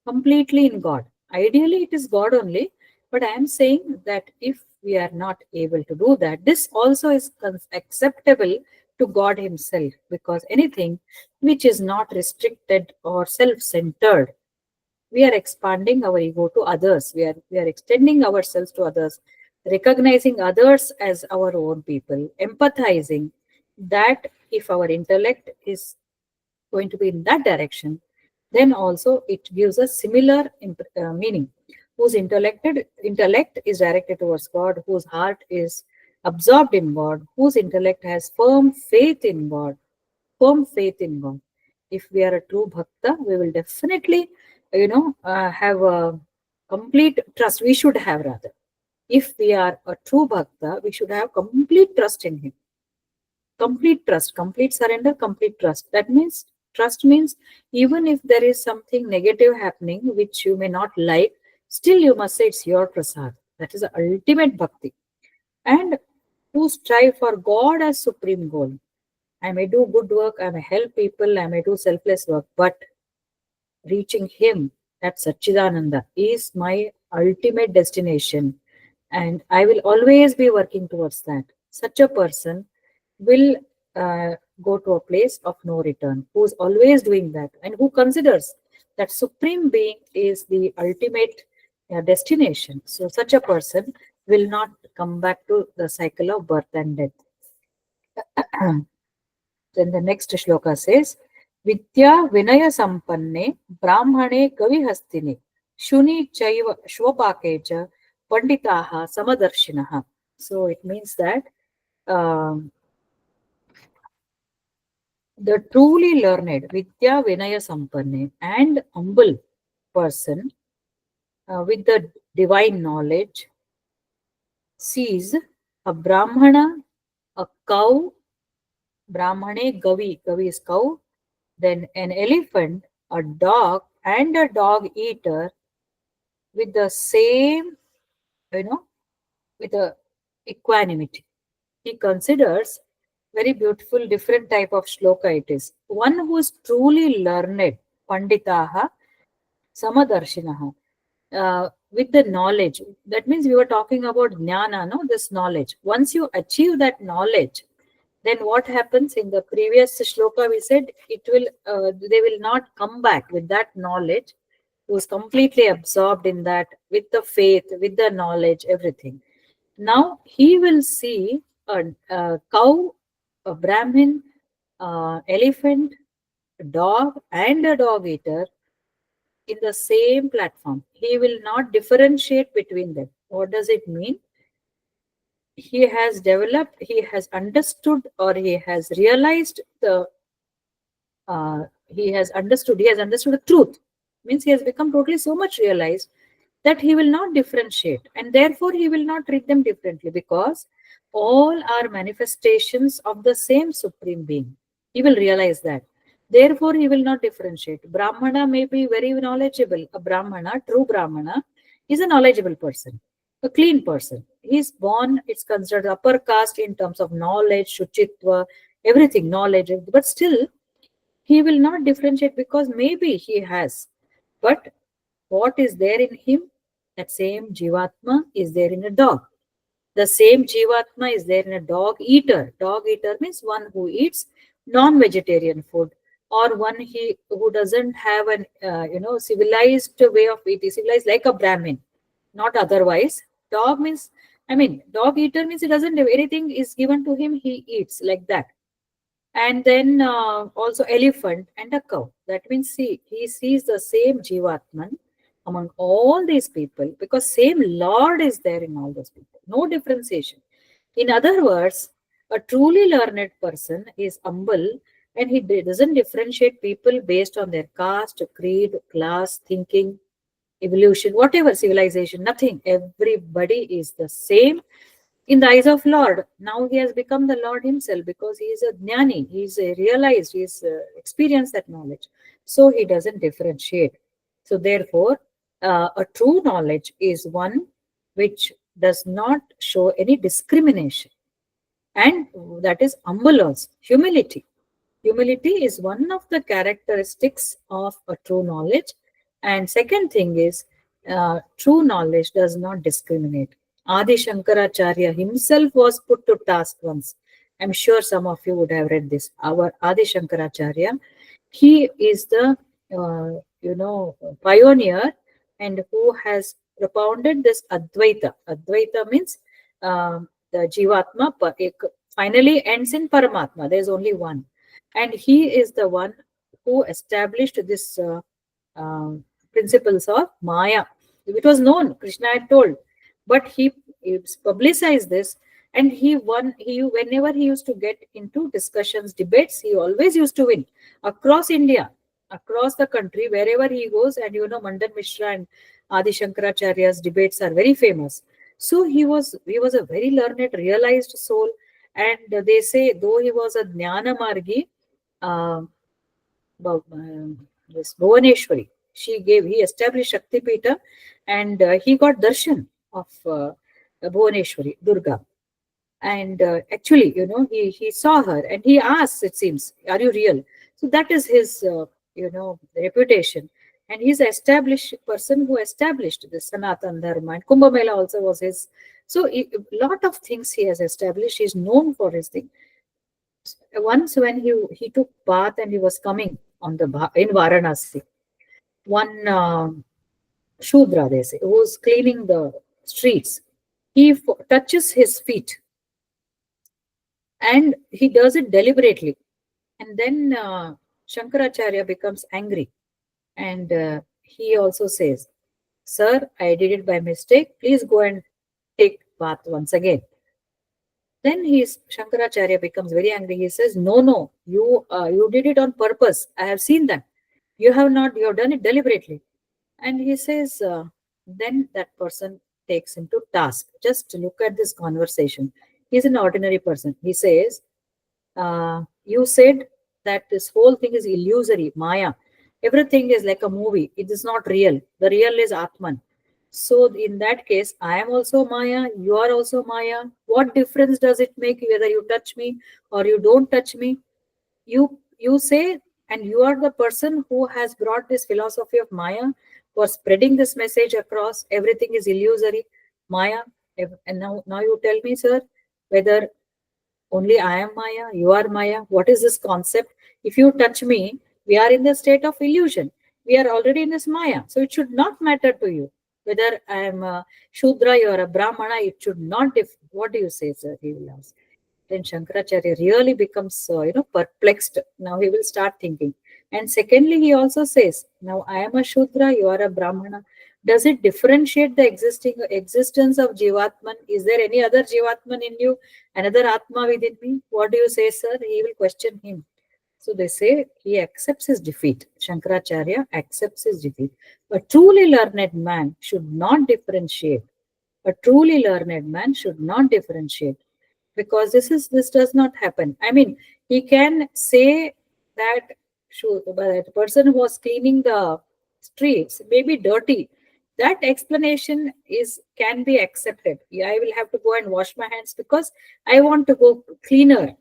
completely in God. Ideally, it is God only, but I am saying that if we are not able to do that, this also is acceptable to God Himself, because anything which is not restricted or self centered, we are expanding our ego to others. We are extending ourselves to others, recognizing others as our own people, empathizing that if our intellect is going to be in that direction, then also it gives a similar meaning. Whose intellect is directed towards God, whose heart is absorbed in God, whose intellect has firm faith in God, firm faith in God. If we are a true bhakta, we will definitely, have a complete trust. We should have rather. If we are a true bhakta, we should have complete trust in him. Complete trust, complete surrender, complete trust. That means trust means even if there is something negative happening which you may not like, still you must say it's your prasad. That is the ultimate bhakti. And to strive for God as supreme goal. I may do good work, I may help people, I may do selfless work, but reaching Him at Satchidananda is my ultimate destination. And I will always be working towards that. Such a person will go to a place of no return, who is always doing that and who considers that Supreme Being is the ultimate destination. So, such a person will not come back to the cycle of birth and death. Then the next shloka says, Vidya Vinaya Sampanne Brahmane Kavihastine Shuni Chaiva Shwapakecha Panditaha Samadarshinaha. So it means that um, the truly learned Vidya Vinaya Sampanne and humble person with the divine knowledge sees a Brahmana, a cow, Brahmane Gavi, Gavi is cow, then an elephant, a dog, and a dog eater with the same, you know, with a equanimity. He considers very beautiful, different type of shloka it is. One who is truly learned, panditaha, samadarshinaha, with the knowledge. That means we were talking about jnana, no? This knowledge. Once you achieve that knowledge, then what happens in the previous shloka we said it will they will not come back with that knowledge, who's completely absorbed in that with the faith, with the knowledge, everything. Now he will see a cow, a brahmin, elephant, a dog, and a dog eater in the same platform. He will not differentiate between them. What does it mean? He has developed, he has understood, or he has realized the he has understood the truth. Means he has become totally so much realized that he will not differentiate, and therefore he will not treat them differently, because all are manifestations of the same supreme being. He will realize that. Therefore he will not differentiate. Brahmana may be very knowledgeable. A Brahmana, true Brahmana, is a knowledgeable person, a clean person. He is born, it's considered upper caste in terms of knowledge, shuchitva, everything, knowledge, but still he will not differentiate, because maybe he has, but what is there in him, that same jivatma is there in a dog. The same jivatma is there in a dog eater. Dog eater means one who eats non-vegetarian food, or one he who doesn't have an civilized way of eating, civilized like a Brahmin, not otherwise. Dog means, I mean, dog eater means he doesn't have anything is given to him, he eats like that. And then also elephant and a cow. That means, see, he sees the same jivatman among all these people, because same Lord is there in all those people. No differentiation. In other words, a truly learned person is humble, and he doesn't differentiate people based on their caste, creed, class, thinking, evolution, whatever, civilization, nothing. Everybody is the same in the eyes of Lord. Now he has become the Lord himself, because he is a jnani, he is realized, he is experienced that knowledge. So he doesn't differentiate. So therefore, a true knowledge is one which does not show any discrimination, and that is humble also, humility. Humility is one of the characteristics of a true knowledge. And second thing is, true knowledge does not discriminate. Adi Shankaracharya himself was put to task once. I'm sure some of you would have read this. Our Adi Shankaracharya, he is the pioneer, and who has propounded this Advaita. Advaita means the Jivatma finally ends in Paramatma. There is only one, and he is the one who established this principles of Maya. It was known, Krishna had told, but he publicized this, and he won. He whenever he used to get into discussions, debates, he always used to win across India, across the country, wherever he goes. And Mandan Mishra and Adi Shankaracharya's debates are very famous. So he was a very learned, realized soul, and they say though he was a Jnana Margi. Uh, this Bhuvaneshwari. He established Shakti Pita, and he got darshan of Bhuvaneshwari, Durga. And actually, he saw her and he asks, it seems, are you real? So that is his, reputation. And he's an established person who established the Sanatan Dharma. And Kumbh Mela also was his. So a lot of things he has established. He's known for his thing. Once when he took bath and he was coming in Varanasi, one Shudra, they say, who was cleaning the streets, he touches his feet, and he does it deliberately. And then Shankaracharya becomes angry, and he also says, "Sir, I did it by mistake. Please go and take bath once again." Then Shankaracharya becomes very angry. He says, "No, no, you did it on purpose. I have seen that. You have not. You have done it deliberately." And he says, then that person takes him to task. Just look at this conversation. He's an ordinary person. He says, you said that this whole thing is illusory, Maya. Everything is like a movie. It is not real. The real is Atman. So in that case, I am also Maya. You are also Maya. What difference does it make whether you touch me or you don't touch me? You say, and you are the person who has brought this philosophy of Maya, for spreading this message across. Everything is illusory, Maya. And now you tell me, sir, whether only I am Maya, you are Maya. What is this concept? If you touch me, we are in the state of illusion. We are already in this Maya. So it should not matter to you whether I am a Shudra, you are a Brahmana. It should not. What do you say, sir? He will ask. Then Shankaracharya really becomes, perplexed. Now he will start thinking. And secondly, he also says, now I am a Shudra, you are a Brahmana. Does it differentiate the existence of Jivatman? Is there any other Jivatman in you? Another Atma within me? What do you say, sir? He will question him. So they say he accepts his defeat. Shankaracharya accepts his defeat. A truly learned man should not differentiate. A truly learned man should not differentiate, because this does not happen. I mean, he can say that the person who was cleaning the streets may be dirty. That explanation can be accepted. Yeah, I will have to go and wash my hands because I want to go cleaner.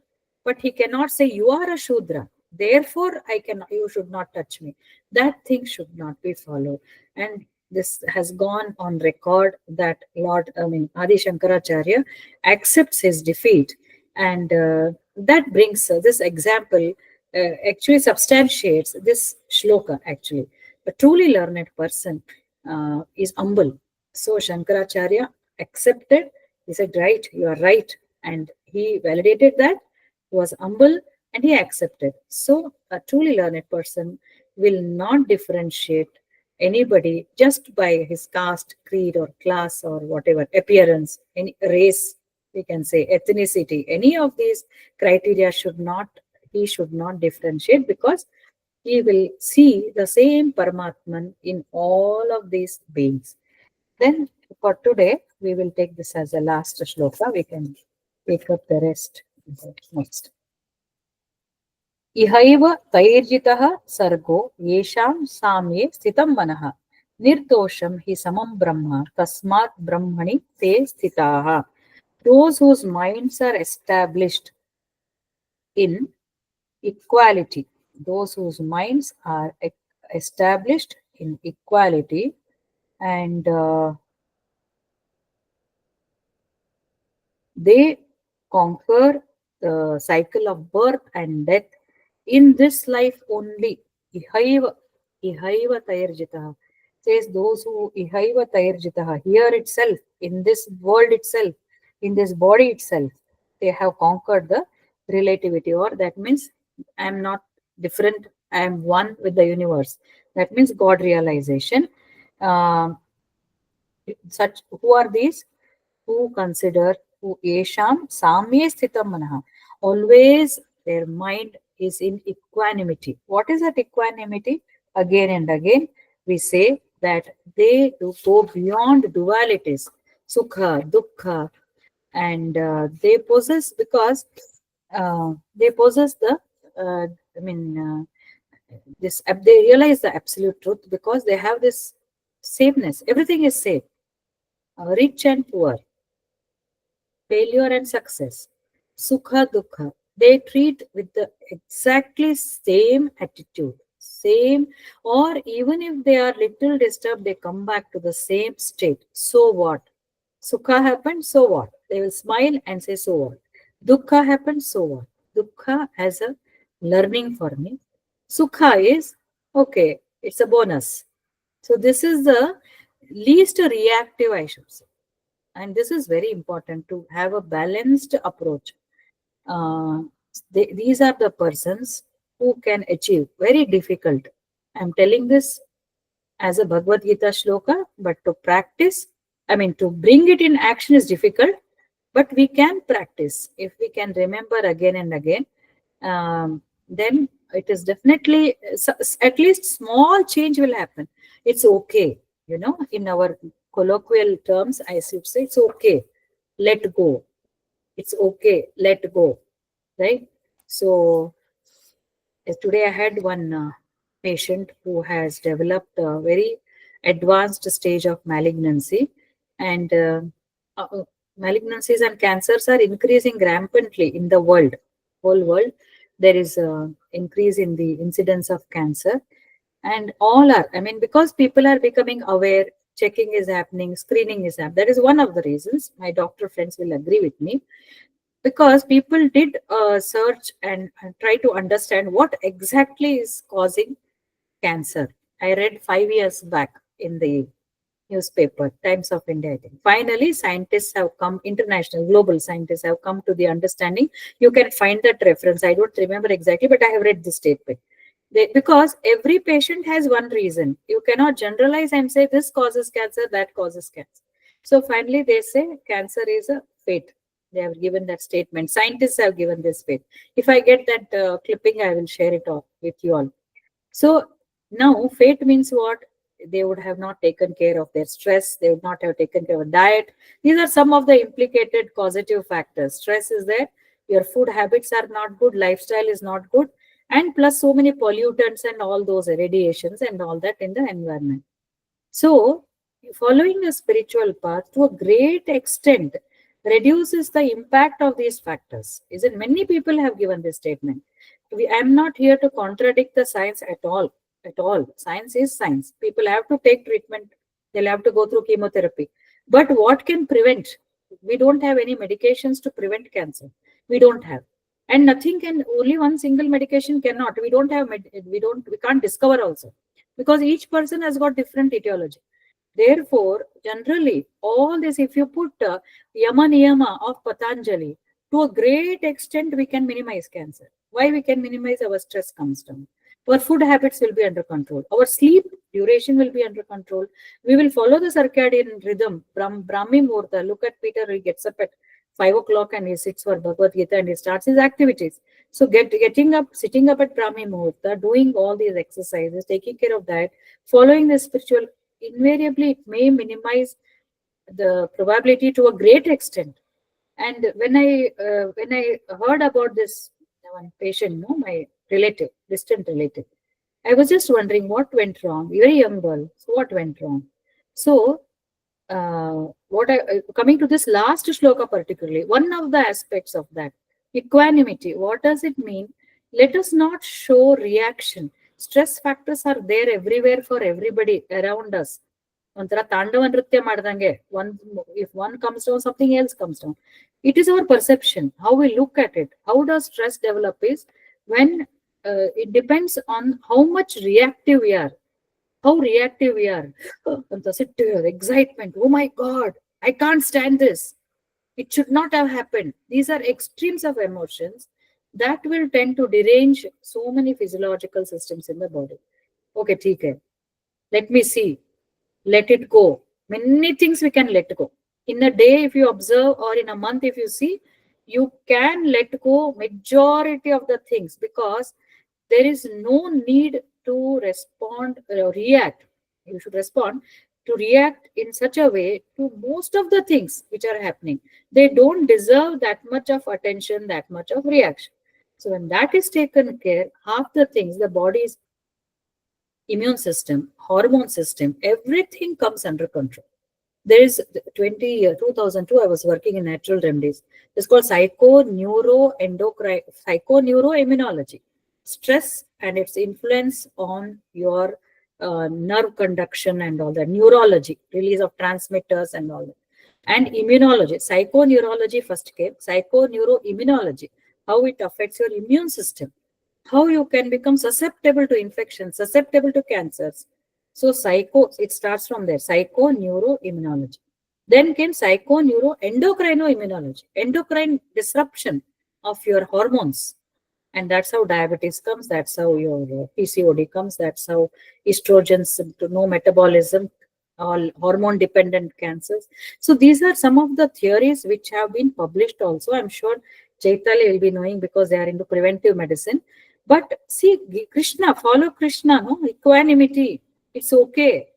But he cannot say you are a Shudra, therefore you should not touch me. That thing should not be followed. And this has gone on record that Adi Shankaracharya accepts his defeat, and that brings this example, actually substantiates this shloka. Actually, a truly learned person is humble. So Shankaracharya accepted. He said, "Right, you are right," and he validated that. He was humble and he accepted. So a truly learned person will not differentiate anybody just by his caste, creed, or class, or whatever, appearance, any race, we can say ethnicity. Any of these criteria he should not differentiate, because he will see the same Paramatman in all of these beings. Then for today, we will take this as a last shloka. We can take up the rest next. इहैव तैर्जितः सर्गो येषां साम्ये स्थितं मनः निर्दोषं हि समं ब्रह्म तस्मात् ब्रह्मणि ते स्थिताः. Those whose minds are established in equality, those whose minds are established in equality, and they conquer the cycle of birth and death in this life only. Ihaiva, ihaiva tayarjitaha. Says those who ihaiva tayarjitaha, here itself, in this world itself, in this body itself, they have conquered the relativity, or that means I am not different I am one with the universe. That means God realization. Um, such who are these? Who consider who yesham samye sthitam manaha. Always their mind is in equanimity. What is that equanimity? Again and again, we say that they do go beyond dualities, sukha, dukkha, and they possess because they possess the I mean this they realize the absolute truth because they have this sameness. Everything is same, rich and poor, failure and success, sukha dukha. They treat with the exactly same attitude, same, or even if they are little disturbed, they come back to the same state. So what? Sukha happened, so what? They will smile and say, so what? Dukkha happened, so what? Dukkha as a learning for me. Sukha is okay, it's a bonus. So this is the least reactive, I should say. And this is very important to have a balanced approach. Uh, these are the persons who can achieve very difficult. I'm telling this as a Bhagavad Gita shloka, but to practice, I mean, to bring it in action is difficult, but we can practice. If we can remember again and again, then it is definitely, at least small change will happen. It's okay. In our colloquial terms, I should say, it's okay. Let go. It's okay. Let go. Right? So, today I had one patient who has developed a very advanced stage of malignancy, and uh, uh, malignancies and cancers are increasing rampantly in the world, whole world. There is a increase in the incidence of cancer, and all are. I mean, because people are becoming aware, checking is happening, screening is happening. That is one of the reasons. My doctor friends will agree with me because people did search and try to understand what exactly is causing cancer. I read 5 years back in the newspaper, Times of India, I think. Finally, scientists have come, international, global scientists have come to the understanding. You can find that reference. I don't remember exactly, but I have read the statement. Because every patient has one reason. You cannot generalize and say this causes cancer, that causes cancer. So finally, they say cancer is a fate. They have given that statement. Scientists have given this fate. If I get that clipping, I will share it off with you all. So now fate means what? They would have not taken care of their stress. They would not have taken care of diet. These are some of the implicated causative factors. Stress is there. Your food habits are not good. Lifestyle is not good. And plus so many pollutants and all those radiations and all that in the environment. So, following a spiritual path to a great extent reduces the impact of these factors. Isn't many people have given this statement. I am not here to contradict the science at all. At all. Science is science. People have to take treatment. They'll have to go through chemotherapy. But what can prevent? We don't have any medications to prevent cancer. We don't have. And nothing can, only one single medication cannot. We don't have, we can't discover also because each person has got different etiology. Therefore, generally, all this, if you put Yama Niyama of Patanjali, to a great extent, we can minimize cancer. Why we can minimize? Our stress comes down. Our food habits will be under control. Our sleep duration will be under control. We will follow the circadian rhythm. Brahmi Muhurta. Look at Peter, he gets up at 5 o'clock and he sits for Bhagavad Gita and he starts his activities. So getting up, sitting up at Brahmi Muhurta, doing all these exercises, taking care of that, following the spiritual, invariably it may minimize the probability to a great extent. And when I heard about this one patient, no, my relative, distant relative, I was just wondering what went wrong. Very young girl, so what went wrong? So what I coming to this last shloka particularly, one of the aspects of that equanimity, what does it mean? Let us not show reaction. Stress factors are there everywhere for everybody around us. ಒಂಥರ ತಾಂಡವ ನೃತ್ಯ ಮಾಡ್ದಂಗೆ if one comes down, something else comes down. It is our perception, how we look at it. How does stress develop is when it depends on how much reactive we are. How reactive we are. The excitement, oh my god, I can't stand this, it should not have happened. These are extremes of emotions. that will tend to derange so many physiological systems in the body. Okay, ठीक है. Let me see. Let it go. Many things we can let go. In a day, if you observe, or in a month, if you see, you can let go majority of the things, because there is no need to respond or react. You should respond to react in such a way to most of the things which are happening. They don't deserve that much of attention, that much of reaction. So when that is taken care, half the things, the body's immune system, hormone system, everything comes under control. There is 2002, I was working in natural remedies. It's called psychoneuroimmunology. Stress and its influence on your nerve conduction and all that. Neurology, release of transmitters and all that. And immunology, psychoneurology first came. Psychoneuroimmunology, how it affects your immune system, how you can become susceptible to infections, susceptible to cancers. So it starts from there, psychoneuroimmunology. Then came psychoneuroendocrinoimmunology, endocrine disruption of your hormones. And that's how diabetes comes, that's how your PCOD comes, that's how estrogens, to no metabolism, all hormone dependent cancers. So these are some of the theories which have been published also. I'm sure Chaitali will be knowing, because they are into preventive medicine. But see, Krishna, follow Krishna, no? Equanimity. It's okay.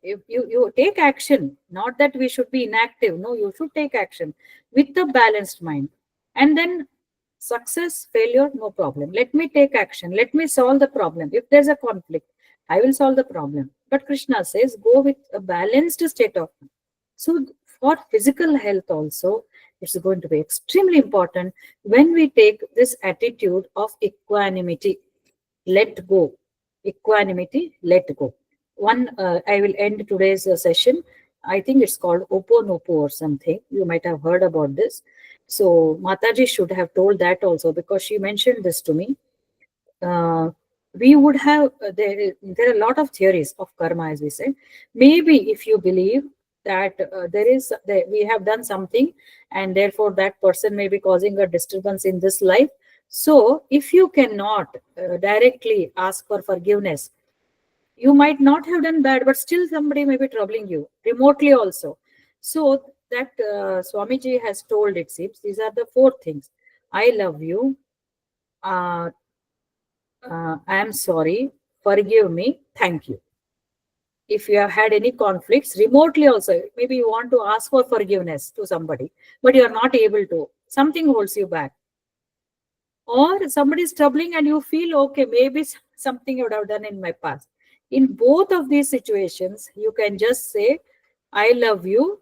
If you take action, not that we should be inactive. No, you should take action with a balanced mind. And then success, failure, no problem. Let me take action. Let me solve the problem. If there's a conflict, I will solve the problem. But Krishna says, go with a balanced state of mind. So for physical health also, it's going to be extremely important when we take this attitude of equanimity. Let go. Equanimity, let go. I will end today's session. I think it's called Oponopo or something. You might have heard about this. So Mataji should have told that also, because she mentioned this to me. We would have, there are a lot of theories of karma, as we said. Maybe if you believe that we have done something, and therefore that person may be causing a disturbance in this life. So if you cannot directly ask for forgiveness, you might not have done bad, but still somebody may be troubling you remotely also. So that Swamiji has told, it seems, these are the four things. I love you. Uh, I am sorry. Forgive me. Thank you. If you have had any conflicts remotely also, maybe you want to ask for forgiveness to somebody, but you are not able to. Something holds you back. Or somebody is troubling and you feel, okay, maybe something I would have done in my past. In both of these situations, you can just say, I love you,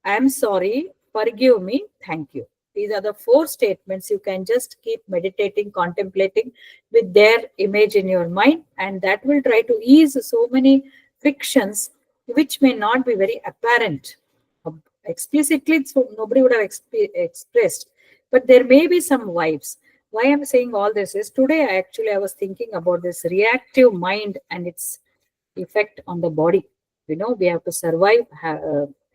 I'm sorry, forgive me, thank you. These are the four statements. You can just keep meditating, contemplating with their image in your mind, and that will try to ease so many frictions which may not be very apparent explicitly, so nobody would have expressed, but there may be some vibes. Why I'm saying all this is, today I was thinking about this reactive mind and its effect on the body. We have to survive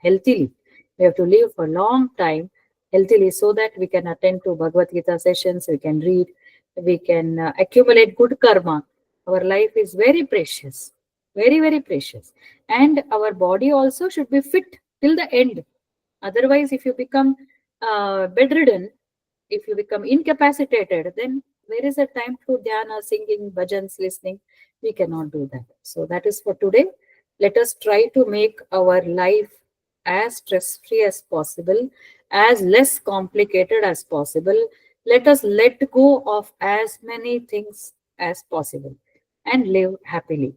healthily. We have to live for a long time healthily, so that we can attend to Bhagavad Gita sessions, we can read, we can accumulate good karma. Our life is very precious, very, very precious. And our body also should be fit till the end. Otherwise, if you become bedridden, if you become incapacitated, then where is the time to dhyana, singing, bhajans, listening? We cannot do that. So that is for today. Let us try to make our life as stress-free as possible, as less complicated as possible. Let us let go of as many things as possible and live happily.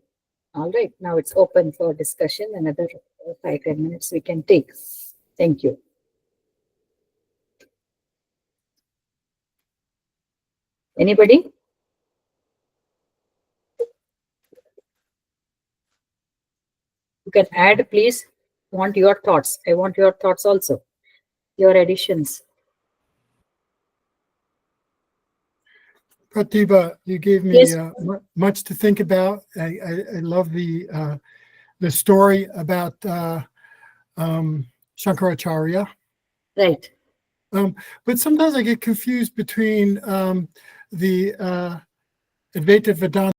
All right. Now it's open for discussion. Another 5-10 minutes we can take. Thank you. Anybody? You can add, please. Want your thoughts. I want your thoughts also. Your additions. Pratibha, you gave me Yes. much to think about. I love the story about Shankaracharya. Right. But sometimes I get confused between the Advaita Vedanta